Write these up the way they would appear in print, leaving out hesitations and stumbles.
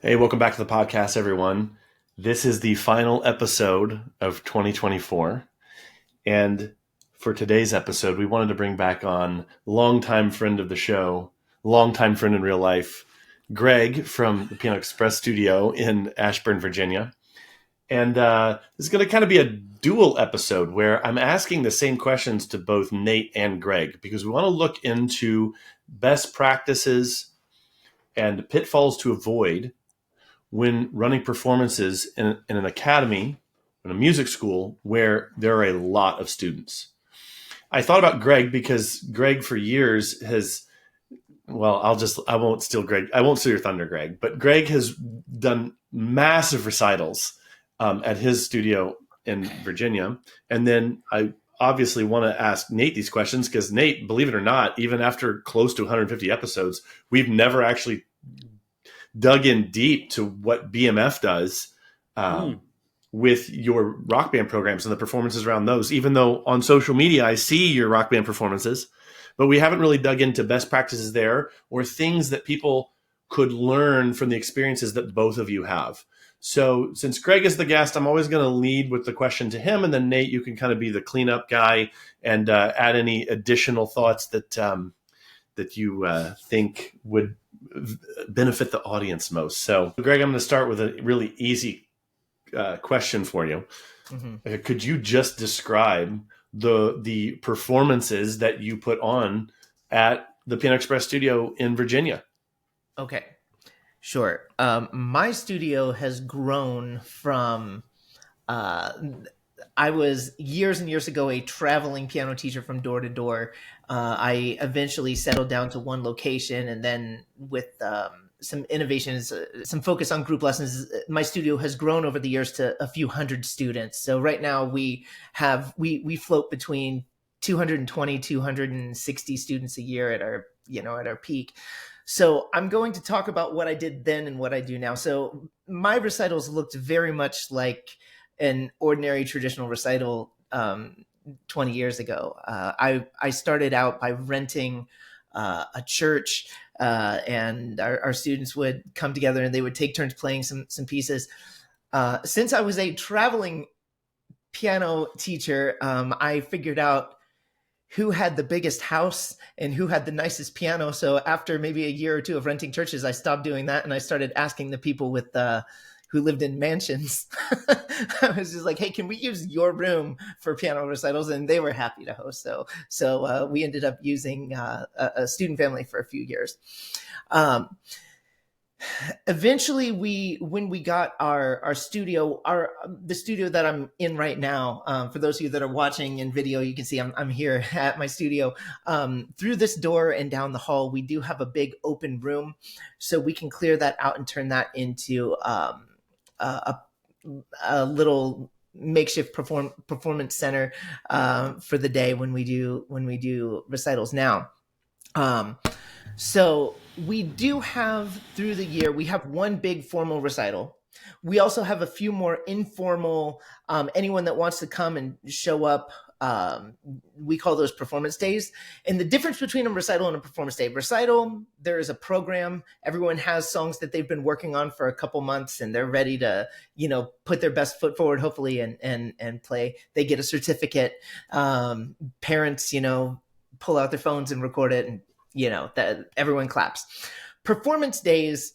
Hey, welcome back to the podcast, everyone. This is the final episode of 2024. And for today's episode, we wanted to bring back on longtime friend of the show, longtime friend in real life, Greg from the Piano Express studio in Ashburn, Virginia. And this is going to kind of be a dual episode where I'm asking the same questions to both Nate and Greg because we want to look into best practices and pitfalls to avoid when running performances in an academy, in a music school, where there are a lot of students. I thought about Greg because Greg for years has, well, I won't steal your thunder, Greg, but Greg has done massive recitals at his studio in Virginia. And then I obviously want to ask Nate these questions because Nate, believe it or not, even after close to 150 episodes, we've never actually dug in deep to what BMF does with your rock band programs and the performances around those, even though on social media I see your rock band performances, but we haven't really dug into best practices there or things that people could learn from the experiences that both of you have. So since Greg is the guest, I'm always going to lead with the question to him, and then Nate, you can kind of be the cleanup guy and add any additional thoughts that you think would benefit the audience most. So, Greg, I'm going to start with a really easy question for you. Mm-hmm. Could you just describe the performances that you put on at the Piano Express studio in Virginia? Okay, sure. My studio has grown from I was years and years ago a traveling piano teacher from door to door. I eventually settled down to one location, and then with some innovations, some focus on group lessons, my studio has grown over the years to a few hundred students. So right now we float between 220, 260 students a year at our peak. So I'm going to talk about what I did then and what I do now. So my recitals looked very much like an ordinary traditional recital 20 years ago. I started out by renting a church, and our students would come together and they would take turns playing some pieces. Since I was a traveling piano teacher, I figured out who had the biggest house and who had the nicest piano. So after maybe a year or two of renting churches, I stopped doing that and I started asking the people with who lived in mansions. I was just like, hey, can we use your room for piano recitals? And they were happy to host. So we ended up using a student family for a few years. Eventually, when we got our studio, the studio that I'm in right now, for those of you that are watching in video, you can see I'm here at my studio. Through this door and down the hall, we do have a big open room, so we can clear that out and turn that into a little makeshift performance center for the day when we do recitals now. So we do have, through the year, we have one big formal recital. We also have a few more informal, anyone that wants to come and show up, we call those performance days. And the difference between a recital and a performance day: recital, there is a program. Everyone has songs that they've been working on for a couple months and they're ready to, put their best foot forward, hopefully, and play. They get a certificate. Parents, pull out their phones and record it, and that everyone claps. Performance days,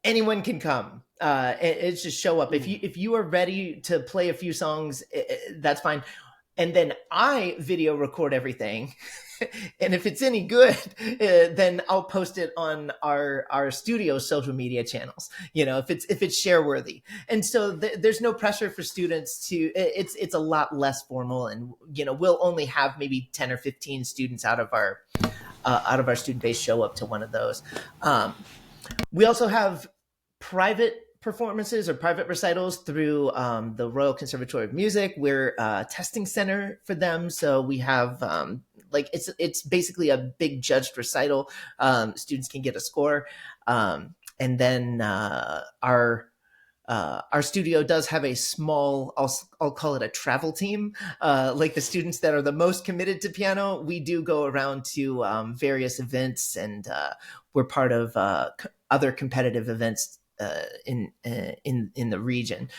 anyone can come. It's just show up. If you are ready to play a few songs, that's fine. And then I video record everything. And if it's any good, then I'll post it on our studio social media channels, if it's share worthy. And so there's no pressure for students to, it's a lot less formal, and, we'll only have maybe 10 or 15 students out of our student base show up to one of those. We also have private performances or private recitals through the Royal Conservatory of Music. We're a testing center for them. So we have it's basically a big judged recital. Students can get a score. And then our studio does have a small, I'll call it a travel team. Like the students that are the most committed to piano, we do go around to various events, and we're part of other competitive events in the region.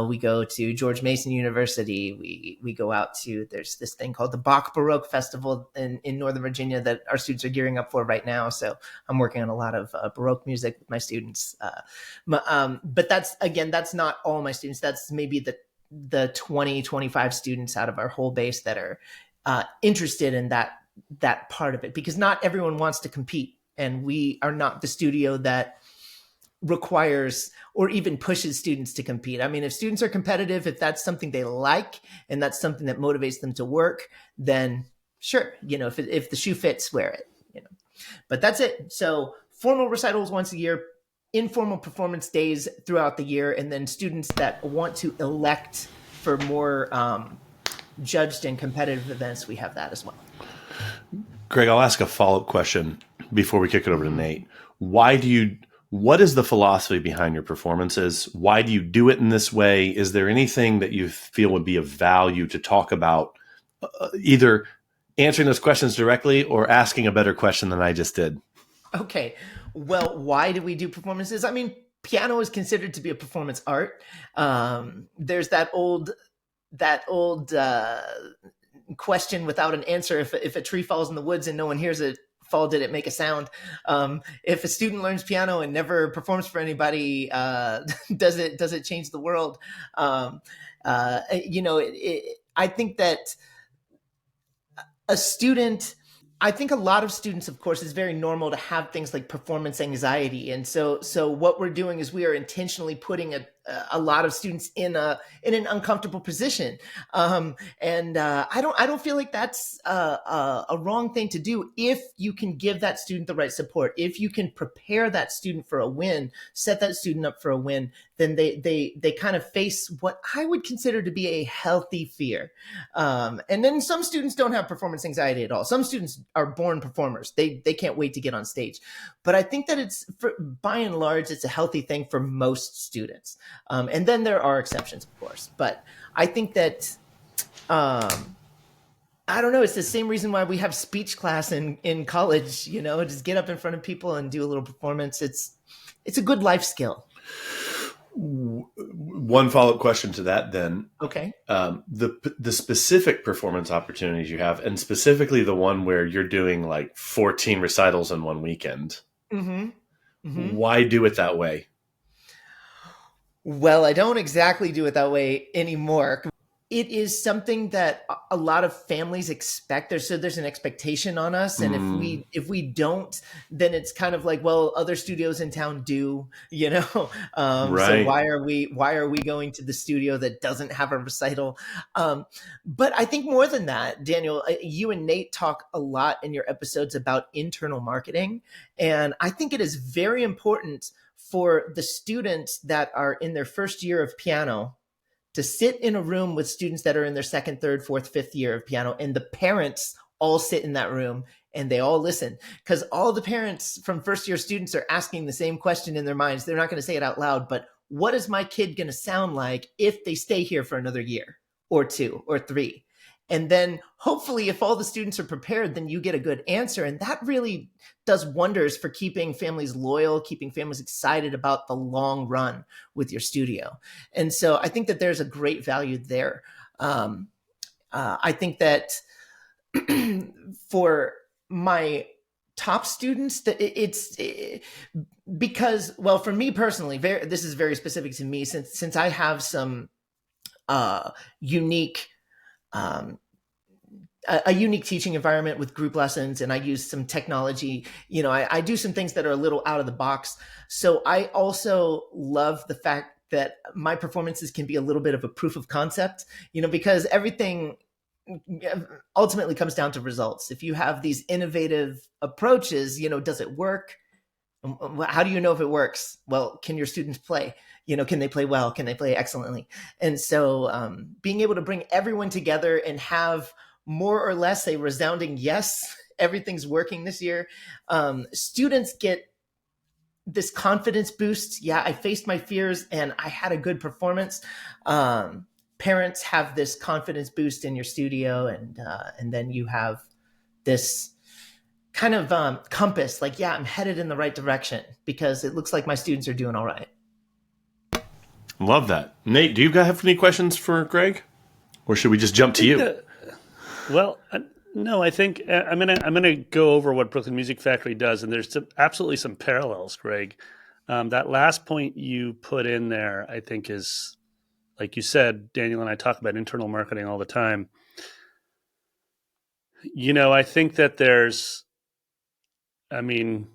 We go to George Mason University. We go out to, there's this thing called the Bach Baroque Festival in Northern Virginia that our students are gearing up for right now. So I'm working on a lot of Baroque music with my students. But that's not all my students. That's maybe the 20, 25 students out of our whole base that are interested in that part of it, because not everyone wants to compete. And we are not the studio that requires or even pushes students to compete. I mean, if students are competitive, if that's something they like and that's something that motivates them to work, then sure, if the shoe fits, wear it, But that's it. So formal recitals once a year, informal performance days throughout the year, and then students that want to elect for more judged and competitive events, we have that as well. Greg, I'll ask a follow-up question before we kick it over to Nate. What is the philosophy behind your performances? Why do you do it in this way? Is there anything that you feel would be of value to talk about, either answering those questions directly or asking a better question than I just did? Okay. Well, why do we do performances? I mean, piano is considered to be a performance art. There's that old question without an answer. If a tree falls in the woods and no one hears it fall, did it make a sound? If a student learns piano and never performs for anybody, does it change the world? I think that I think a lot of students, of course, it's very normal to have things like performance anxiety. And so what we're doing is we are intentionally putting a lot of students in an uncomfortable position. I don't feel like that's a wrong thing to do if you can give that student the right support. If you can prepare that student for a win, set that student up for a win, then they kind of face what I would consider to be a healthy fear. And then some students don't have performance anxiety at all. Some students are born performers. They can't wait to get on stage. But I think that by and large, it's a healthy thing for most students. And then there are exceptions, of course. But I think that, I don't know, it's the same reason why we have speech class in college, just get up in front of people and do a little performance. It's a good life skill. One follow-up question to that then. Okay. The specific performance opportunities you have, and specifically the one where you're doing like 14 recitals in one weekend. Mm-hmm. Mm-hmm. Why do it that way? Well, I don't exactly do it that way anymore. It is something that a lot of families expect. There's an expectation on us, and if we don't, then it's kind of like, well, other studios in town do, Right. So why are we going to the studio that doesn't have a recital? But I think more than that, Daniel, you and Nate talk a lot in your episodes about internal marketing, and I think it is very important for the students that are in their first year of piano to sit in a room with students that are in their second, third, fourth, fifth year of piano, and the parents all sit in that room and they all listen, because all the parents from first year students are asking the same question in their minds. They're not going to say it out loud, but what is my kid going to sound like if they stay here for another year or two or three? And then hopefully if all the students are prepared, then you get a good answer. And that really does wonders for keeping families loyal, keeping families excited about the long run with your studio. And so I think that there's a great value there. I think that for my top students, that because, well, for me personally, this is very specific to me, since I have some unique a unique teaching environment with group lessons, and I use some technology. I do some things that are a little out of the box. So I also love the fact that my performances can be a little bit of a proof of concept, because everything ultimately comes down to results. If you have these innovative approaches, does it work? How do you know if it works? Well, can your students play? Can they play well? Can they play excellently? And so being able to bring everyone together and have more or less a resounding yes, everything's working this year. Students get this confidence boost. Yeah, I faced my fears and I had a good performance. Parents have this confidence boost in your studio, and then you have this kind of compass, like, yeah, I'm headed in the right direction because it looks like my students are doing all right. Love that. Nate, do you guys have any questions for Greg? Or should we just jump I to think you? that well, no, I think I'm gonna go over what Brooklyn Music Factory does, and there's absolutely some parallels, Greg. That last point you put in there, I think, is like you said. Daniel and I talk about internal marketing all the time. I think that I mean,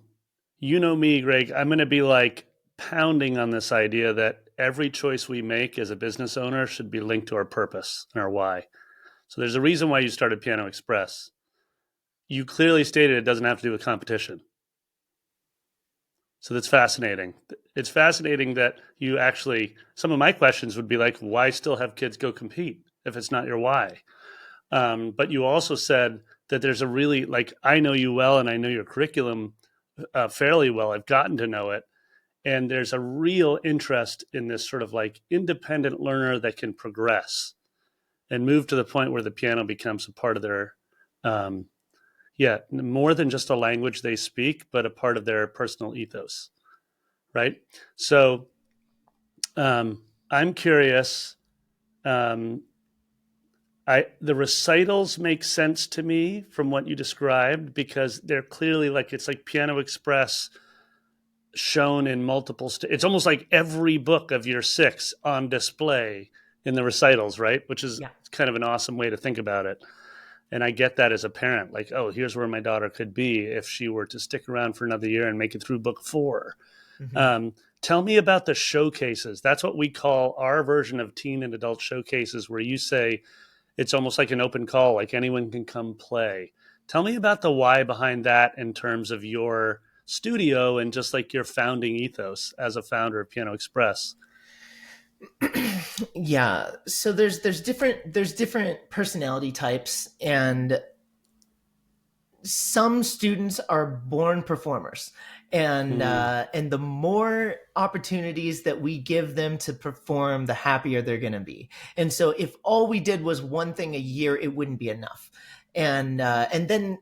me, Greg. I'm going to be like pounding on this idea that every choice we make as a business owner should be linked to our purpose and our why. So there's a reason why you started Piano Express. You clearly stated it doesn't have to do with competition. So that's fascinating. It's fascinating that you actually, some of my questions would be like, why still have kids go compete if it's not your why? But you also said that there's a really, like, I know you well and I know your curriculum fairly well. I've gotten to know it. And there's a real interest in this sort of like independent learner that can progress and move to the point where the piano becomes a part of their, um, more than just a language they speak, but a part of their personal ethos, right? So I'm curious. Um, the recitals make sense to me from what you described because they're clearly like it's like Piano Express shown in multiple. It's almost like every book of year 6 on display in the recitals, right? Which is Yeah. kind of an awesome way to think about it. And I get that as a parent, like, oh, here's where my daughter could be if she were to stick around for another year and make it through book 4. Hmm. Tell me about the showcases. That's what we call our version of teen and adult showcases, where you say it's almost like an open call, like anyone can come play. Tell me about the why behind that in terms of your studio and just like your founding ethos as a founder of Piano Express. Yeah. So there's different personality types, and some students are born performers, Mm, and the more opportunities that we give them to perform, the happier they're going to be. And so if all we did was one thing a year, it wouldn't be enough. And then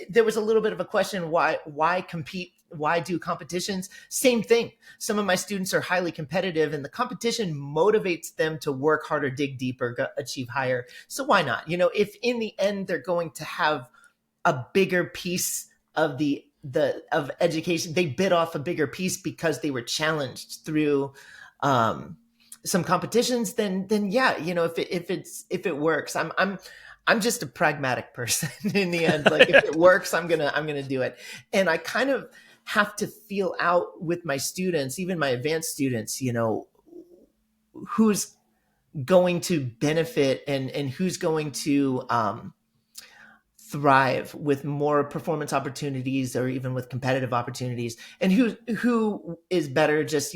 there was a little bit of a question: why compete? Why do competitions? Same thing. Some of my students are highly competitive, and the competition motivates them to work harder, dig deeper, achieve higher. So why not? If in the end they're going to have a bigger piece of the of education, they bit off a bigger piece because they were challenged through um some competitions, then yeah, if it works. I'm just a pragmatic person in the end. Like, if it works, I'm gonna do it. And I kind of have to feel out with my students, even my advanced students, who's going to benefit, and who's going to thrive with more performance opportunities, or even with competitive opportunities, and who is better just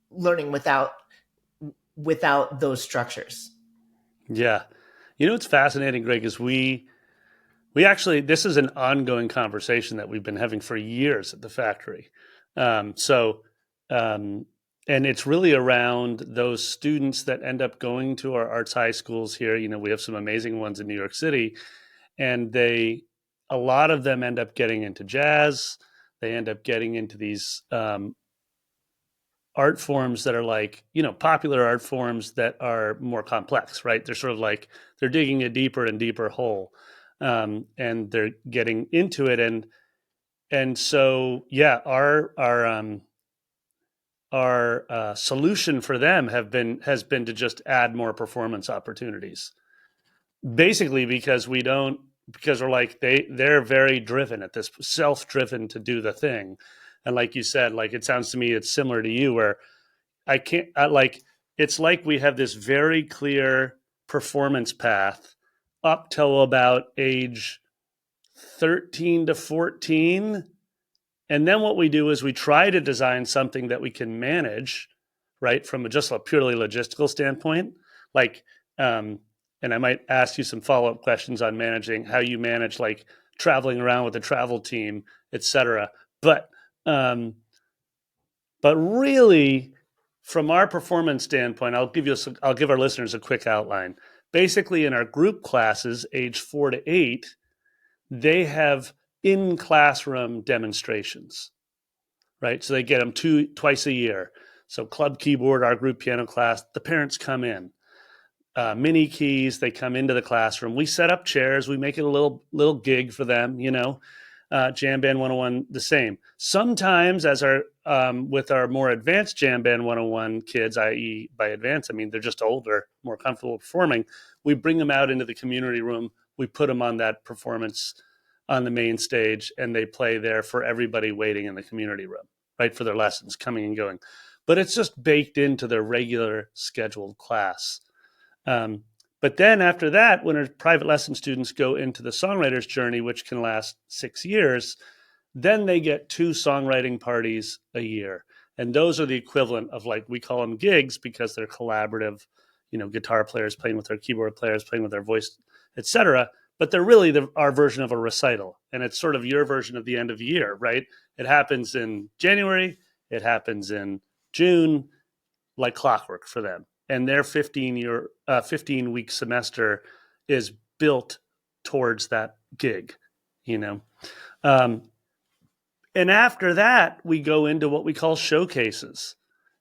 learning without those structures. yeah. What's fascinating, Greg, is we actually, this is an ongoing conversation that we've been having for years at the factory. So, um, and it's really around those students that end up going to our arts high schools here. We have some amazing ones in New York City, and a lot of them end up getting into jazz. They end up getting into these art forms that are like, popular art forms that are more complex, right? They're sort of like they're digging a deeper and deeper hole, and they're getting into it, and so yeah, our solution for them has been to just add more performance opportunities, basically because we're like they're very driven at this, self-driven to do the thing. And like you said, like it sounds to me it's similar to you, where I can't like it's like we have this very clear performance path up till about age 13 to 14. And then what we do is we try to design something that we can manage, right, from just a purely logistical standpoint. Like, um, and I might ask you some follow up questions on managing how you manage like traveling around with a travel team, et cetera. But um, but really, from our performance standpoint, I'll give our listeners a quick outline. Basically, in our group classes, age 4 to 8, they have in classroom demonstrations, right? So they get them twice a year. So club keyboard, our group piano class, the parents come in. Mini keys, they come into the classroom. We set up chairs. We make it a little gig for them, Jam Band 101, the same. Sometimes as with our more advanced Jam Band 101 kids, i.e. by advanced, I mean, they're just older, more comfortable performing. We bring them out into the community room. We put them on that performance on the main stage, and they play there for everybody waiting in the community room, right, for their lessons coming and going. But it's just baked into their regular scheduled class. But then after that, when our private lesson students go into the songwriter's journey, which can last 6 years, then they get 2 songwriting parties a year. And those are the equivalent of, like, we call them gigs because they're collaborative, guitar players playing with their keyboard players, playing with their voice, etc. But they're really our version of a recital. And it's sort of your version of the end of the year, right? It happens in January. It happens in June, like clockwork for them. And their 15-week semester is built towards that gig, And after that, we go into what we call showcases.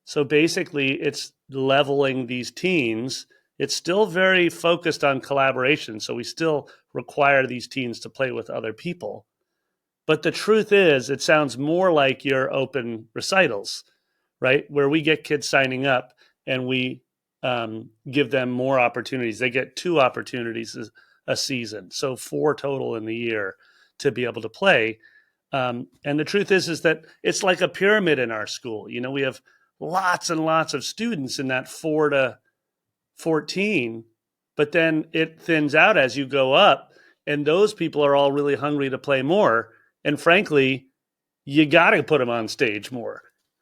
So basically, it's leveling these teens. It's still very focused on collaboration. So we still require these teens to play with other people. But the truth is, it sounds more like your open recitals, right? Where we get kids signing up and we give them more opportunities. They get 2 opportunities a season, so 4 total in the year to be able to play. And the truth is that it's like a pyramid in our school. We have lots and lots of students in that 4 to 14, but then it thins out as you go up, and those people are all really hungry to play more. And frankly, you got to put them on stage more,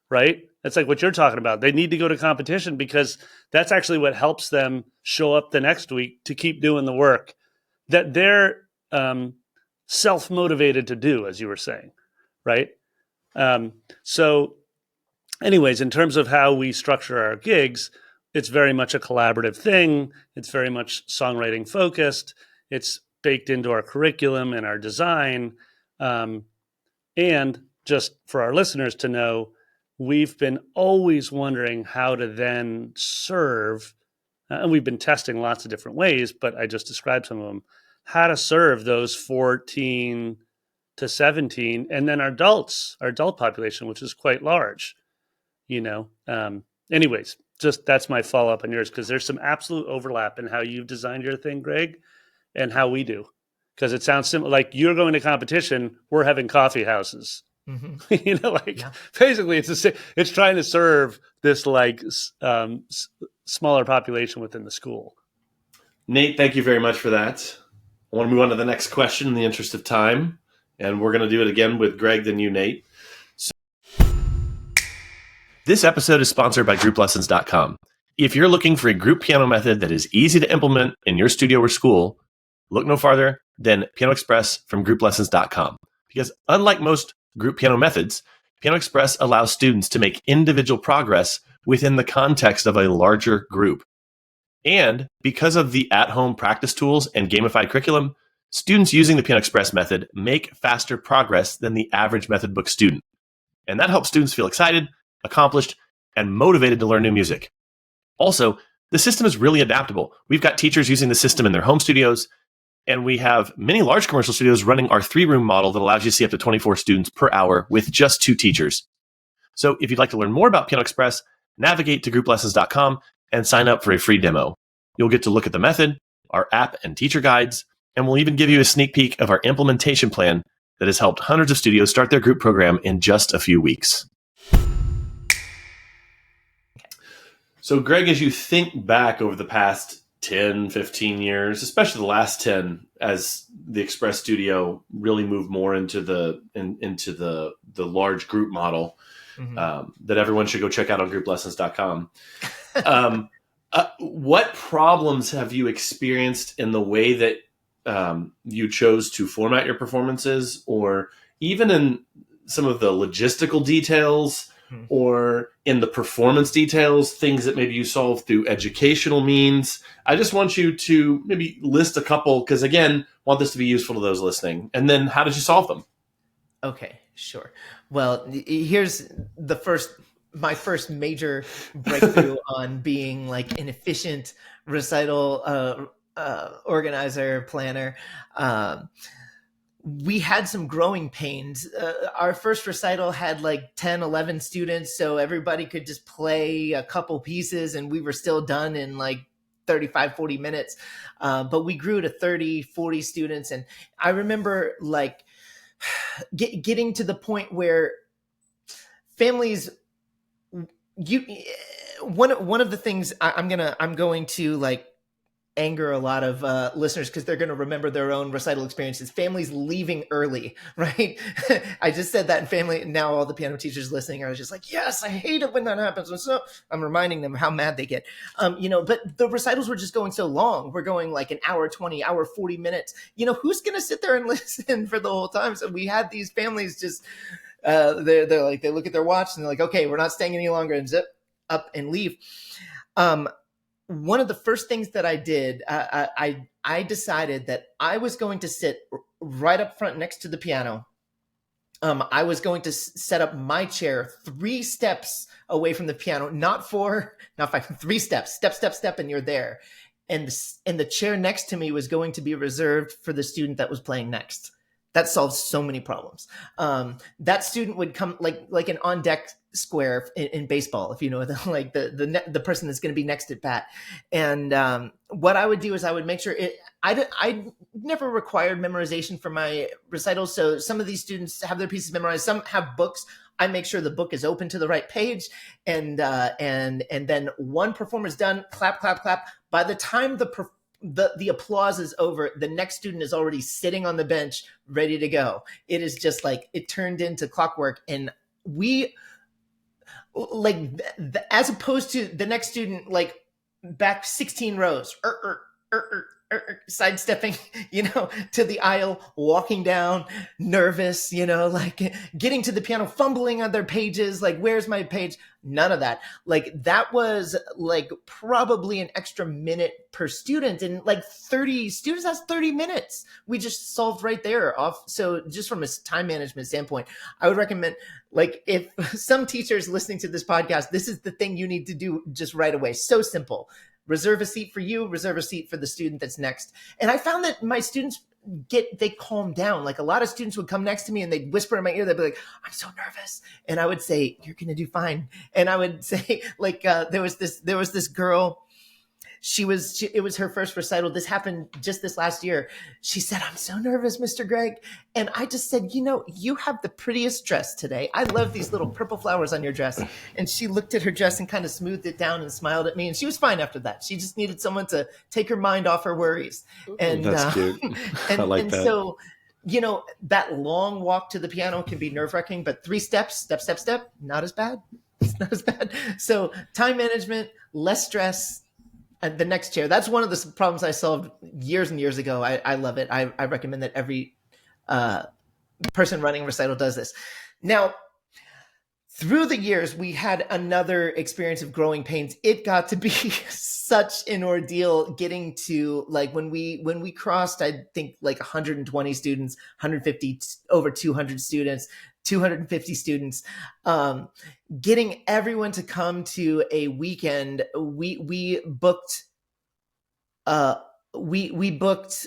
right? That's like what you're talking about. They need to go to competition because that's actually what helps them show up the next week to keep doing the work that they're self-motivated to do, as you were saying, right? So anyways, in terms of how we structure our gigs, it's very much a collaborative thing. It's very much songwriting focused. It's baked into our curriculum and our design. And just for our listeners to know, we've been always wondering how to then serve, and we've been testing lots of different ways, but I just described some of them, how to serve those 14 to 17, and then our adult population, which is quite large, Anyways, just that's my follow-up on yours, because there's some absolute overlap in how you've designed your thing, Greg, and how we do. Because it sounds similar, like you're going to competition, we're having coffee houses. Mm-hmm. Basically it's trying to serve this smaller population within the school. Nate, thank you very much for that. I want to move on to the next question in the interest of time, and we're going to do it again with Greg, then you, Nate. So, this episode is sponsored by grouplessons.com. If you're looking for a group piano method that is easy to implement in your studio or school, look no farther than Piano Express from grouplessons.com. Because unlike most group piano methods, Piano Express allows students to make individual progress within the context of a larger group. And because of the at-home practice tools and gamified curriculum, students using the Piano Express method make faster progress than the average method book student. And that helps students feel excited, accomplished, and motivated to learn new music. Also, the system is really adaptable. We've got teachers using the system in their home studios, and we have many large commercial studios running our 3-room model that allows you to see up to 24 students per hour with just 2 teachers. So if you'd like to learn more about Piano Express, navigate to grouplessons.com and sign up for a free demo. You'll get to look at the method, our app and teacher guides, and we'll even give you a sneak peek of our implementation plan that has helped hundreds of studios start their group program in just a few weeks. So Greg, as you think back over the past 10, 15 years, especially the last 10, as the Express Studio really moved more into the large group model, mm-hmm. That everyone should go check out on grouplessons.com. What problems have you experienced in the way that you chose to format your performances, or even in some of the logistical details, or in the performance details, things that maybe you solve through educational means? I just want you to maybe list a couple, because again, want this to be useful to those listening. And then how did you solve them? Okay, sure. Well, here's the first my first major breakthrough on being like an efficient recital organizer, planner. We had some growing pains. Our first recital had like 10, 11 students, so everybody could just play a couple pieces and we were still done in like 35, 40 minutes. But we grew to 30, 40 students. And I remember like getting to the point where families, one of the things I'm going to like anger a lot of listeners because they're going to remember their own recital experiences. Families leaving early, right? I just said that in family. Now all the piano teachers listening are just like, yes, I hate it when that happens. And so I'm reminding them how mad they get. But the recitals were just going so long. We're going like an hour 20, hour 40 minutes. Who's going to sit there and listen for the whole time? So we had these families just they're like, they look at their watch and they're like, okay, we're not staying any longer, and zip up and leave. One of the first things that I did, I decided that I was going to sit right up front next to the piano. I was going to set up my chair 3 steps away from the piano, not 4, not 5, 3 steps, step, and you're there. And the chair next to me was going to be reserved for the student that was playing next. That solves so many problems. That student would come like an on deck square in baseball, if you know, the person that's going to be next at bat. And what I would do is I would make sure I never required memorization for my recitals. So some of these students have their pieces memorized. Some have books. I make sure the book is open to the right page, and then one performer's done. Clap, clap, clap. By the time the applause is over, the next student is already sitting on the bench ready to go. It is just like, it turned into clockwork. And we like, as opposed to the next student, like back 16 rows, sidestepping, to the aisle, walking down, nervous, like getting to the piano, fumbling on their pages, like, where's my page? None of that. Like, that was like probably an extra minute per student, and like 30 students, that's 30 minutes. We just solved right there off. So just from a time management standpoint, I would recommend, like, if some teachers listening to this podcast, this is the thing you need to do just right away. So simple. Reserve a seat for you, reserve a seat for the student that's next. And I found that my students they calm down. Like, a lot of students would come next to me and they'd whisper in my ear, they'd be like, I'm so nervous. And I would say, you're going to do fine. And I would say, like, there was this girl, it was her first recital. This happened just this last year. She said, I'm so nervous, Mr. Greg. And I just said, you have the prettiest dress today. I love these little purple flowers on your dress. And she looked at her dress and kind of smoothed it down and smiled at me. And she was fine after that. She just needed someone to take her mind off her worries. And that's cute. I like that. So, that long walk to the piano can be nerve-wracking, but 3 steps, step, not as bad. It's not as bad. So time management, less stress. And the next chair, that's one of the problems I solved years and years ago. I love it. I recommend that every person running a recital does this. Now, through the years, we had another experience of growing pains. It got to be such an ordeal getting to, like, when we crossed, I think, like 120 students, 150, over 200 students, 250 students, getting everyone to come to a weekend. We booked we booked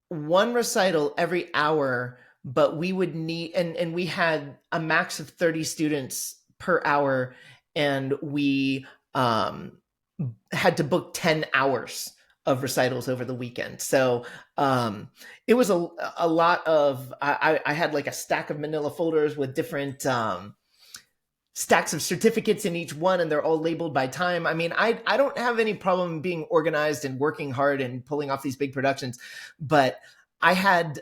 one recital every hour, but we would need, and we had a max of 30 students per hour, and we had to book 10 hours of recitals over the weekend. So it was a lot of, I had like a stack of manila folders with different stacks of certificates in each one, and they're all labeled by time. I mean, I don't have any problem being organized and working hard and pulling off these big productions, but I had,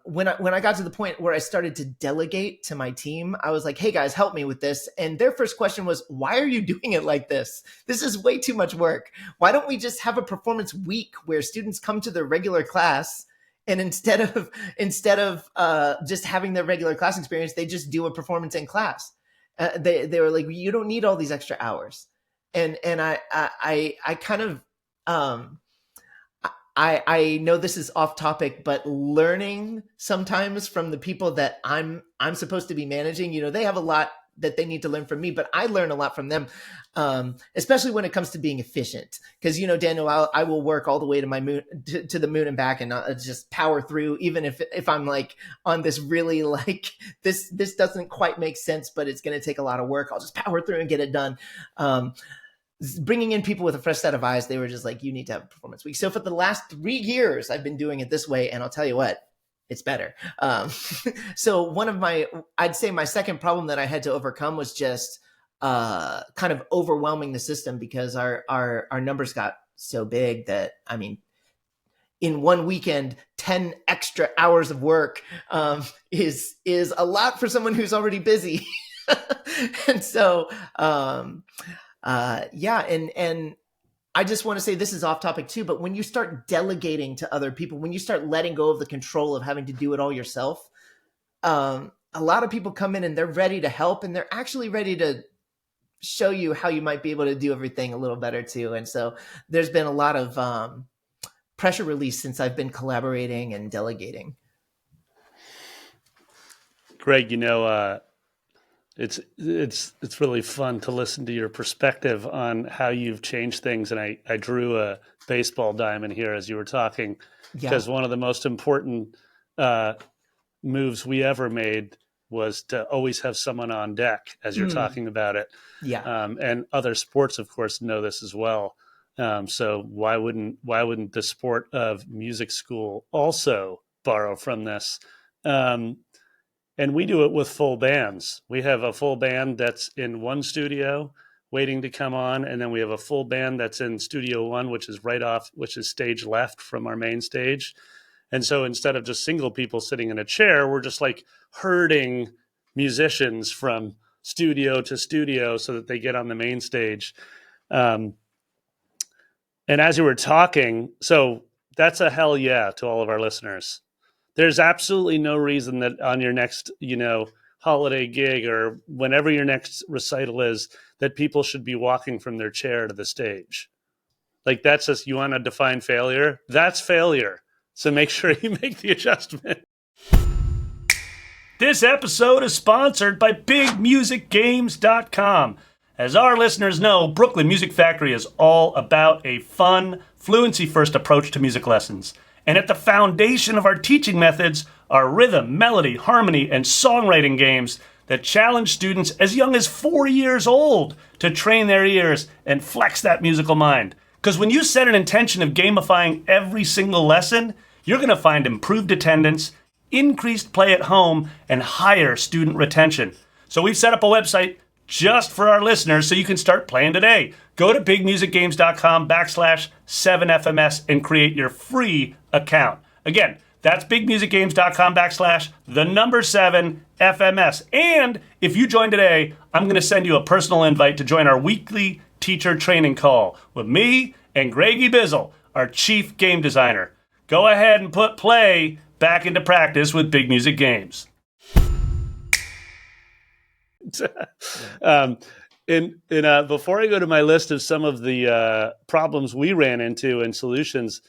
when I got to the point where I started to delegate to my team, I was like, hey guys, help me with this. And their first question was, why are you doing it like this? This is way too much work. Why don't we just have a performance week where students come to their regular class, and instead of just having their regular class experience, they just do a performance in class? They were like, you don't need all these extra hours. And I kind of, I know this is off topic, but learning sometimes from the people that I'm supposed to be managing, they have a lot that they need to learn from me, but I learn a lot from them, especially when it comes to being efficient. Because, Daniel, I will work all the way to my moon, to the moon and back, and just power through, even if I'm like on this really like this doesn't quite make sense, but it's going to take a lot of work. I'll just power through and get it done. Bringing in people with a fresh set of eyes, they were just like, you need to have a performance week. So for the last 3 years, I've been doing it this way, and I'll tell you what, it's better. So I'd say my second problem that I had to overcome was just kind of overwhelming the system, because our numbers got so big that, I mean, in one weekend, 10 extra hours of work is a lot for someone who's already busy. And so, and I just want to say, this is off topic too, but when you start delegating to other people, when you start letting go of the control of having to do it all yourself, a lot of people come in and they're ready to help, and they're actually ready to show you how you might be able to do everything a little better too. And so there's been a lot of pressure release since I've been collaborating and delegating. Greg, it's really fun to listen to your perspective on how you've changed things. And I drew a baseball diamond here as you were talking, because one of the most important moves we ever made was to always have someone on deck as you're talking about it. Yeah. And other sports, of course, know this as well. So why wouldn't the sport of music school also borrow from this? And we do it with full bands. We have a full band that's in one studio waiting to come on. And then we have a full band that's in studio one, which is stage left from our main stage. And so instead of just single people sitting in a chair, we're just like herding musicians from studio to studio so that they get on the main stage. And as you were talking, so that's a hell yeah to all of our listeners. There's absolutely no reason that on your next, holiday gig or whenever your next recital is, that people should be walking from their chair to the stage. Like, that's just, you want to define failure? That's failure. So make sure you make the adjustment. This episode is sponsored by BigMusicGames.com. As our listeners know, Brooklyn Music Factory is all about a fun, fluency-first approach to music lessons. And at the foundation of our teaching methods are rhythm, melody, harmony, and songwriting games that challenge students as young as 4 years old to train their ears and flex that musical mind. Because when you set an intention of gamifying every single lesson, you're going to find improved attendance, increased play at home, and higher student retention. So we've set up a website just for our listeners so you can start playing today. Go to bigmusicgames.com/7FMS and create your free account. Again, that's bigmusicgames.com/7FMS. And if you join today, I'm going to send you a personal invite to join our weekly teacher training call with me and Greggy Bizzle, our chief game designer. Go ahead and put play back into practice with Big Music Games. Before I go to my list of some of the problems we ran into and solutions,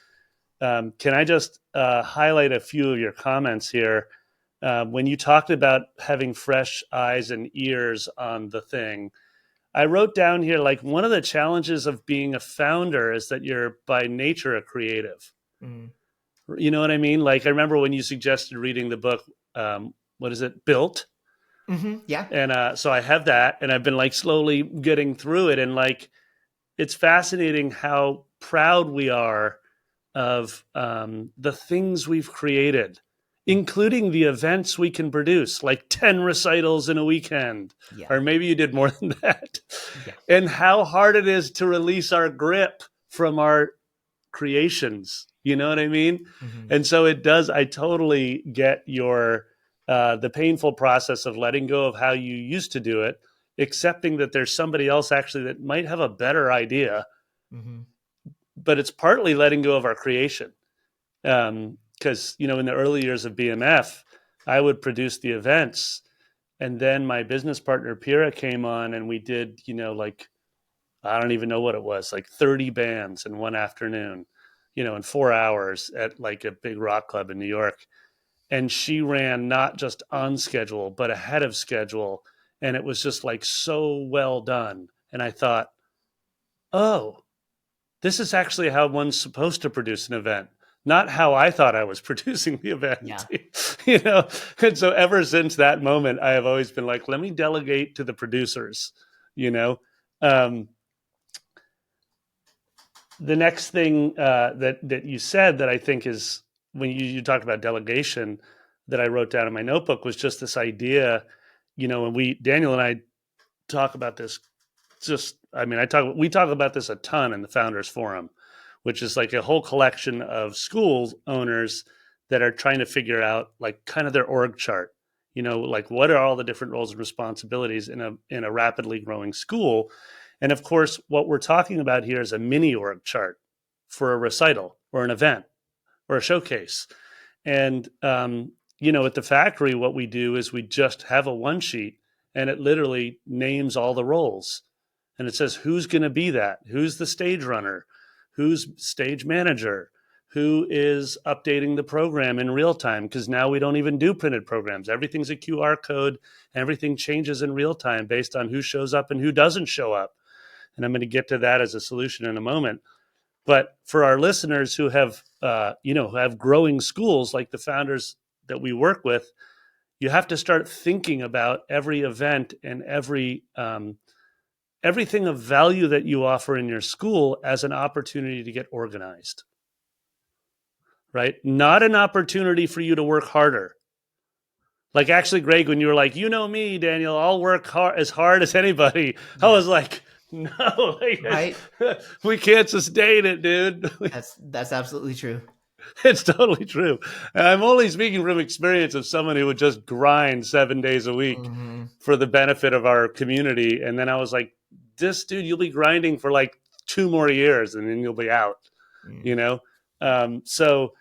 can I just highlight a few of your comments here? When you talked about having fresh eyes and ears on the thing, I wrote down here, like, one of the challenges of being a founder is that you're by nature a creative. You know what I mean? Like, I remember when you suggested reading the book, what is it, Built? Yeah. And so I have that, and I've been like slowly getting through it. And like, it's fascinating how proud we are of the things we've created, including the events we can produce, like 10 recitals in a weekend, or maybe you did more than that, and how hard it is to release our grip from our creations. You know what I mean? And so it does, I totally get your the painful process of letting go of how you used to do it, accepting that there's somebody else actually that might have a better idea, but it's partly letting go of our creation. Because, in the early years of BMF, I would produce the events, and then my business partner, Pira, came on, and we did, like, I don't even know what it was, like 30 bands in one afternoon, in 4 hours at like a big rock club in New York. And she ran not just on schedule, but ahead of schedule. and it was just like so well done. And I thought, oh, this is actually how one's supposed to produce an event, not how I thought I was producing the event. Yeah. And so ever since that moment, I have always been like, let me delegate to the producers. The next thing that you said that I think is when you talked about delegation that I wrote down in my notebook was just this idea, and Daniel and I talk about this we talk about this a ton in the Founders Forum, which is like a whole collection of school owners that are trying to figure out like kind of their org chart, like what are all the different roles and responsibilities in a rapidly growing school. And of course, what we're talking about here is a mini org chart for a recital or an event or a showcase. And, at the factory, what we do is we just have a one sheet and it literally names all the roles. And it says, who's going to be that? Who's the stage runner? Who's stage manager? Who is updating the program in real time? Because now we don't even do printed programs. Everything's a QR code. Everything changes in real time based on who shows up and who doesn't show up. And I'm going to get to that as a solution in a moment. But for our listeners who have, who have growing schools like the founders that we work with, you have to start thinking about every event and everything of value that you offer in your school as an opportunity to get organized, right? Not an opportunity for you to work harder. Like actually, Greg, when you were like, me, Daniel, I'll work as hard as anybody. Yeah. I was like, no, right? We can't sustain it, dude. That's absolutely true. It's totally true. And I'm only speaking from experience of someone who would just grind 7 days a week for the benefit of our community. And then I was like, this dude, you'll be grinding for like 2 more years and then you'll be out, So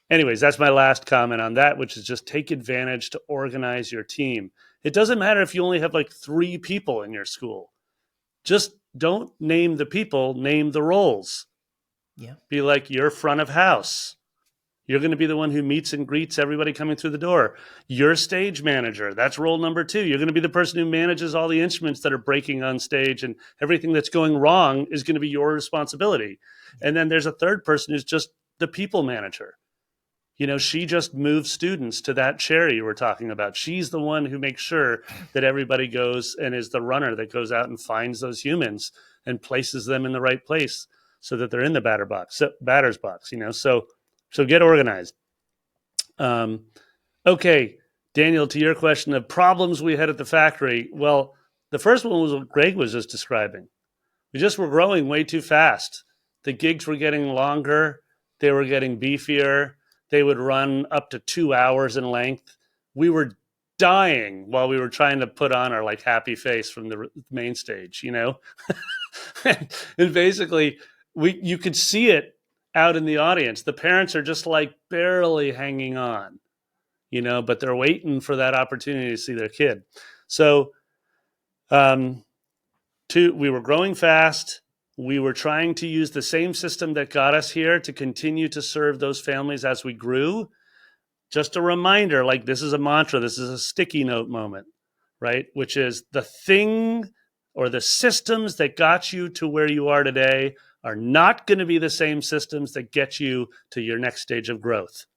anyways, that's my last comment on that, which is just take advantage to organize your team. It doesn't matter if you only have like 3 people in your school. Just don't name the people, name the roles. Yeah. Be like, you're front of house. You're going to be the one who meets and greets everybody coming through the door. You're stage manager. That's role number 2. You're going to be the person who manages all the instruments that are breaking on stage, and everything that's going wrong is going to be your responsibility. And then there's a third person who's just the people manager. She just moves students to that chair you were talking about. She's the one who makes sure that everybody goes and is the runner that goes out and finds those humans and places them in the right place so that they're in the batter's box, So get organized. Okay, Daniel, to your question of problems we had at the factory. Well, the first one was what Greg was just describing. We just were growing way too fast. The gigs were getting longer. They were getting beefier. They would run up to 2 hours in length. We were dying while we were trying to put on our like happy face from the main stage, and basically you could see it out in the audience. The parents are just like barely hanging on, but they're waiting for that opportunity to see their kid. So, we were growing fast. We were trying to use the same system that got us here to continue to serve those families as we grew. Just a reminder, like this is a mantra, this is a sticky note moment, right? Which is the thing or the systems that got you to where you are today are not going to be the same systems that get you to your next stage of growth.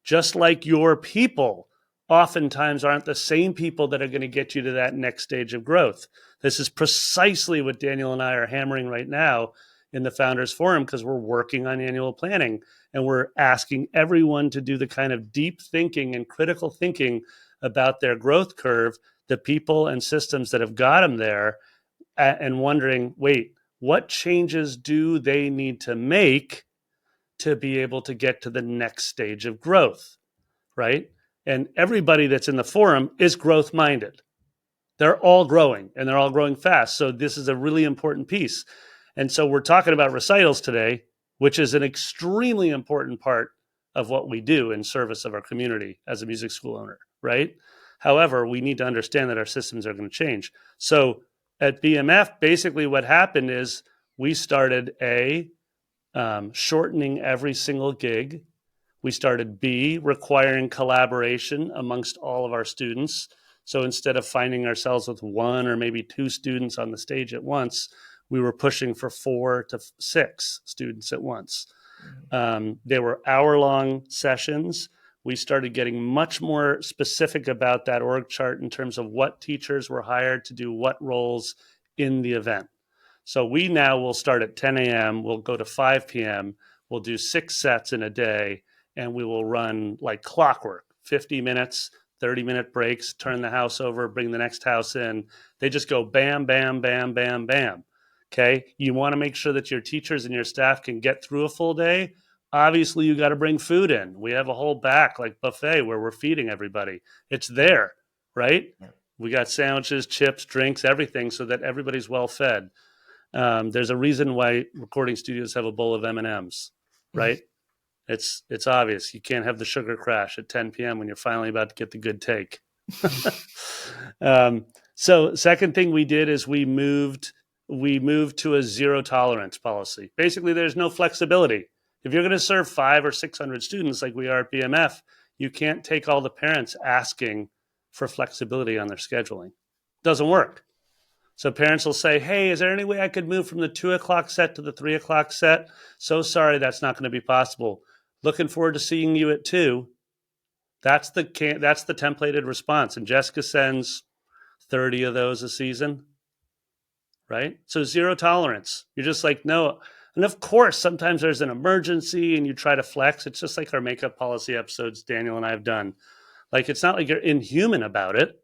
Just like your people oftentimes aren't the same people that are going to get you to that next stage of growth. This is precisely what Daniel and I are hammering right now in the Founders Forum, because we're working on annual planning and we're asking everyone to do the kind of deep thinking and critical thinking about their growth curve, the people and systems that have got them there, and wondering, wait, what changes do they need to make to be able to get to the next stage of growth, right? And everybody that's in the forum is growth minded. They're all growing and they're all growing fast. So this is a really important piece. And so we're talking about recitals today, which is an extremely important part of what we do in service of our community as a music school owner, right? However, we need to understand that our systems are going to change. So at BMF, basically what happened is we started shortening every single gig. We started requiring collaboration amongst all of our students. So instead of finding ourselves with one or maybe two students on the stage at once, we were pushing for 4 to 6 students at once. They were hour-long sessions. We started getting much more specific about that org chart in terms of what teachers were hired to do what roles in the event. So we now will start at 10 a.m., we'll go to 5 p.m., we'll do 6 sets in a day, and we will run like clockwork, 50 minutes, 30-minute breaks, turn the house over, bring the next house in. They just go bam, bam, bam, bam, bam. Okay? You want to make sure that your teachers and your staff can get through a full day. Obviously, you got to bring food in. We have a whole back like buffet where we're feeding everybody. It's there, right? Yeah. We got sandwiches, chips, drinks, everything so that everybody's well fed. There's a reason why recording studios have a bowl of M&Ms, right? It's obvious. You can't have the sugar crash at 10 p.m. when you're finally about to get the good take. So second thing we did is we moved to a zero tolerance policy. Basically, there's no flexibility. If you're going to serve 500 or 600 students like we are at BMF, you can't take all the parents asking for flexibility on their scheduling. Doesn't work. So parents will say, hey, is there any way I could move from the 2 o'clock set to the 3 o'clock set? So sorry, that's not going to be possible. Looking forward to seeing you at 2. That's the templated response. And Jessica sends 30 of those a season, right? So zero tolerance. You're just like, no. And of course, sometimes there's an emergency and you try to flex. It's just like our makeup policy episodes Daniel and I have done. Like, it's not like you're inhuman about it.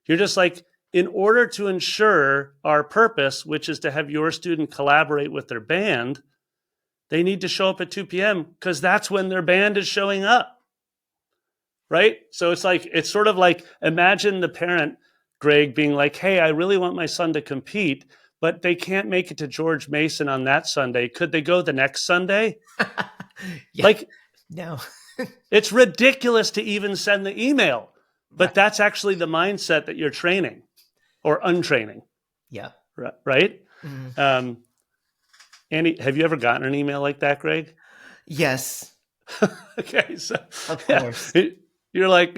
You're just like, in order to ensure our purpose, which is to have your student collaborate with their band, they need to show up at 2 p.m. because that's when their band is showing up, right? So it's sort of like, imagine the parent, Greg, being like, hey, I really want my son to compete, but they can't make it to George Mason on that Sunday. Could they go the next Sunday? Yeah. Like, no. It's ridiculous to even send the email, but that's actually the mindset that you're training or untraining. Yeah. Right? Mm-hmm. Andy, have you ever gotten an email like that, Greg? Yes. Okay, so of course. You're like,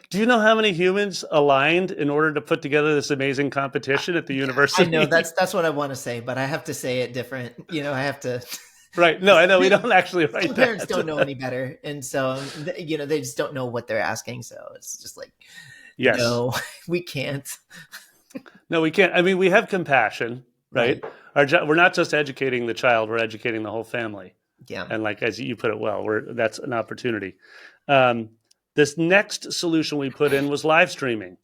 do you know how many humans aligned in order to put together this amazing competition at the university? I know that's what I want to say, but I have to say it different. I have to. Right. No, I know we don't actually write Some parents don't know any better. And so, they just don't know what they're asking. So it's just like, yes. No, we can't. No, we can't. I mean, we have compassion, right? We're not just educating the child, we're educating the whole family. Yeah. And like, as you put it well, that's an opportunity. This next solution we put in was live streaming.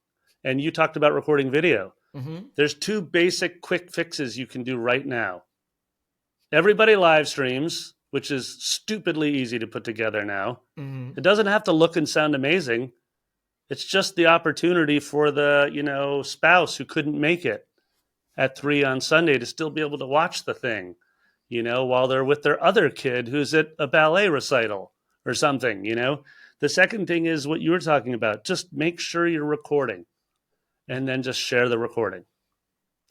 And you talked about recording video. Mm-hmm. There's 2 basic quick fixes you can do right now. Everybody live streams, which is stupidly easy to put together now. Mm-hmm. It doesn't have to look and sound amazing. It's just the opportunity for the, spouse who couldn't make it at 3 on Sunday to still be able to watch the thing, while they're with their other kid who's at a ballet recital or something, The second thing is what you were talking about. Just make sure you're recording and then just share the recording.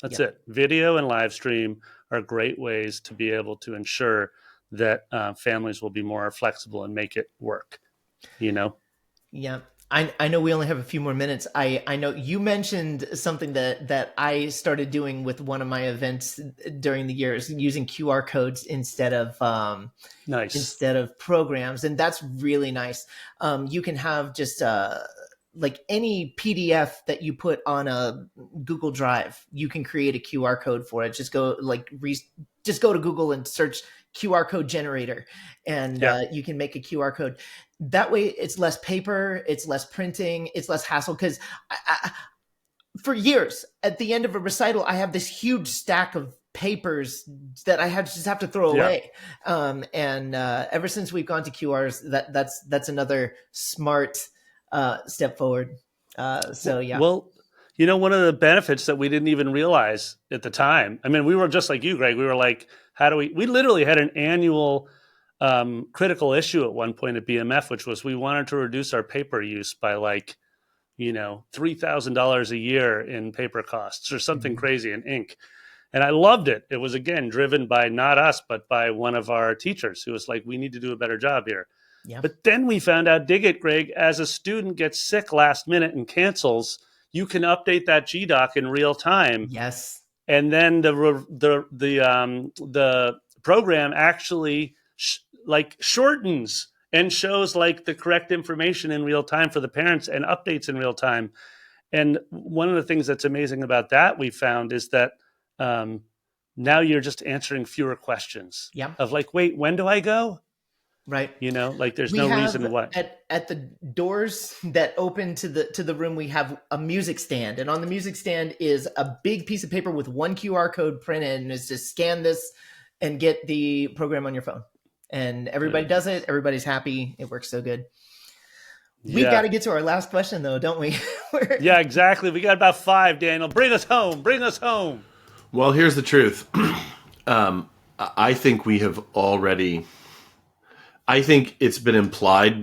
That's it. Video and live stream are great ways to be able to ensure that families will be more flexible and make it work, Yeah. I know we only have a few more minutes. I know you mentioned something that I started doing with one of my events during the years, using QR codes instead of programs, and that's really nice. You can have just like any PDF that you put on a Google Drive, you can create a QR code for it. Just go to Google and search QR code generator, and you can make a QR code. That way it's less paper, it's less printing, it's less hassle. Because for years at the end of a recital, I have this huge stack of papers that I just have to throw away. And ever since we've gone to QRs, that's another smart step forward. Well, one of the benefits that we didn't even realize at the time, I mean, we were just like you, Greg. We were like, we literally had an annual critical issue at one point at BMF, which was we wanted to reduce our paper use by $3,000 a year in paper costs or something crazy in ink. And I loved it. It was, again, driven by not us, but by one of our teachers who was like, we need to do a better job here. Yeah. But then we found out, dig it, Greg, as a student gets sick last minute and cancels, you can update that GDoc in real time. Yes. And then the program actually shortens and shows like the correct information in real time for the parents and updates in real time. And one of the things that's amazing about that we found is that now you're just answering fewer questions. Yeah. Of like, wait, when do I go? Right. You know, like there's We no have reason what. At the doors that open to the room, we have a music stand, and on the music stand is a big piece of paper with one QR code printed, and it's just scan this and get the program on your phone. And everybody does it. Everybody's happy. It works so good. We've got to get to our last question, though, don't we? Yeah, exactly. We got about 5, Daniel. Bring us home. Bring us home. Well, here's the truth. I think we have already... I think it's been implied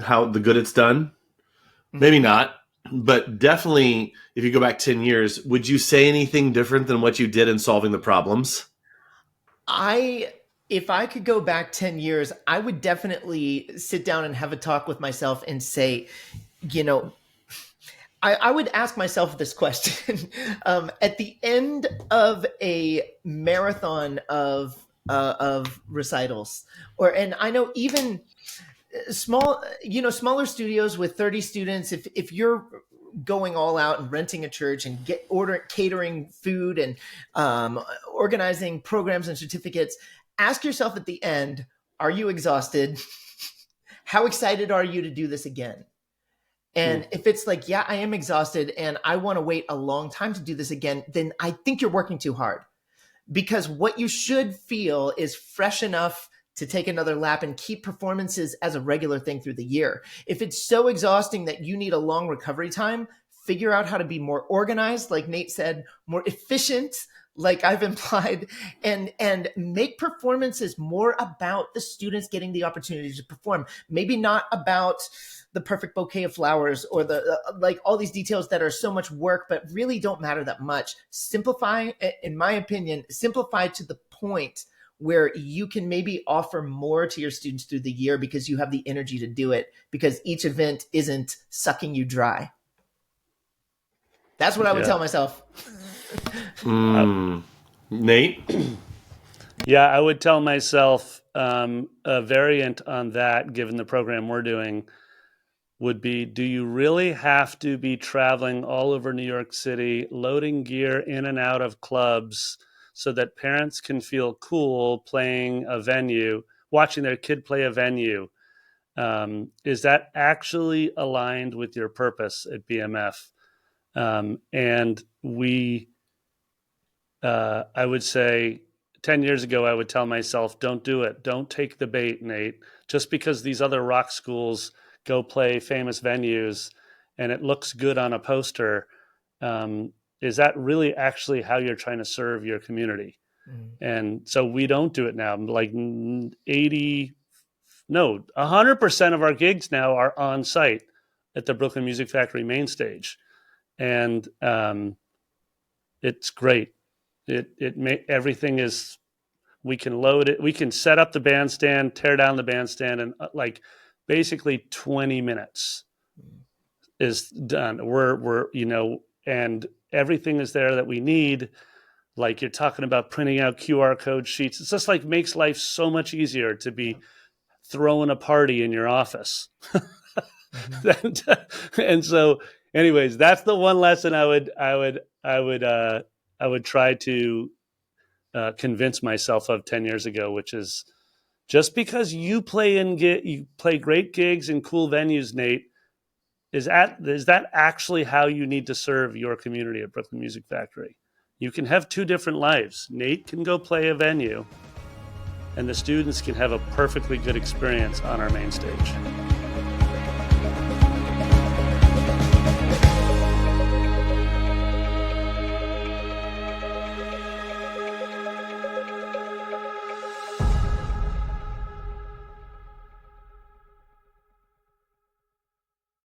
how the good it's done. Maybe not, but definitely if you go back 10 years, would you say anything different than what you did in solving the problems? If I could go back 10 years, I would definitely sit down and have a talk with myself and say, you know, I would ask myself this question at the end of a marathon of recitals, and I know even smaller studios with 30 students, if you're going all out and renting a church and catering food and organizing programs and certificates, ask yourself at the end, are you exhausted? How excited are you to do this again? And if it's like, yeah, I am exhausted and I want to wait a long time to do this again, then I think you're working too hard. Because what you should feel is fresh enough to take another lap and keep performances as a regular thing through the year. If it's so exhausting that you need a long recovery time, figure out how to be more organized, like Nate said, more efficient, like I've implied, and make performances more about the students getting the opportunity to perform. Maybe not about the perfect bouquet of flowers or the like all these details that are so much work, but really don't matter that much. Simplify, in my opinion, simplify to the point where you can maybe offer more to your students through the year because you have the energy to do it, because each event isn't sucking you dry. That's what I would tell myself. Nate? Yeah, I would tell myself a variant on that, given the program we're doing, would be, do you really have to be traveling all over New York City, loading gear in and out of clubs so that parents can feel cool playing a venue, watching their kid play a venue? Is that actually aligned with your purpose at BMF? And I would say 10 years ago, I would tell myself, don't do it. Don't take the bait, Nate. Just because these other rock schools go play famous venues and it looks good on a poster, is that really actually how you're trying to serve your community? And so we don't do it now. Like 100% of our gigs now are on site at the Brooklyn Music Factory main stage. And it's great. Everything is, we can load it. We can set up the bandstand, tear down the bandstand, and basically 20 minutes is done. We're and everything is there that we need. Like you're talking about printing out QR code sheets. It's just like makes life so much easier to be throwing a party in your office. And so, anyways, that's the one lesson I would try to convince myself of 10 years ago, which is just because you play great gigs in cool venues, Nate, is that actually how you need to serve your community at Brooklyn Music Factory? You can have two different lives. Nate can go play a venue, and the students can have a perfectly good experience on our main stage.